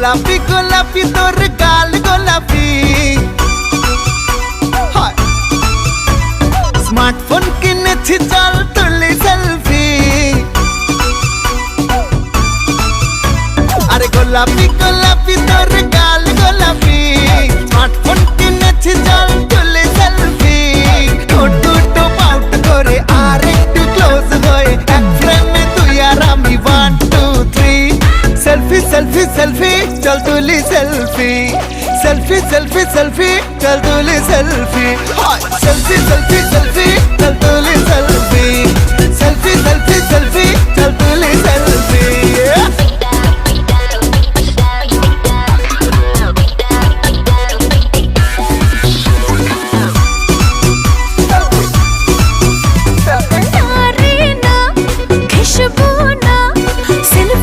গোলাপি গোলাপি তোর গাল গোলাপি স্মার্টফোন কিনেছি চল তুলি সেলফি আরে গোলাপি গোলাপি তোর গাল গোলাপি স্মার্টফোন কিনেছি চল তুলি সেলফি ঠোঁট পাউট করে আর একটু ক্লোজ হয়ে এক ফ্রেমে তুই আর আমি 1 2 3 সেলফি সেলফি সেলফি চল তুলি সেলফি সেলফি সেলফি সেলফি চল তুলি সেলফি সেলফি সেলফি সেলফি চল তুলি সেলফি সেলফি সেলফি সেলফি চল তুলি সেলফি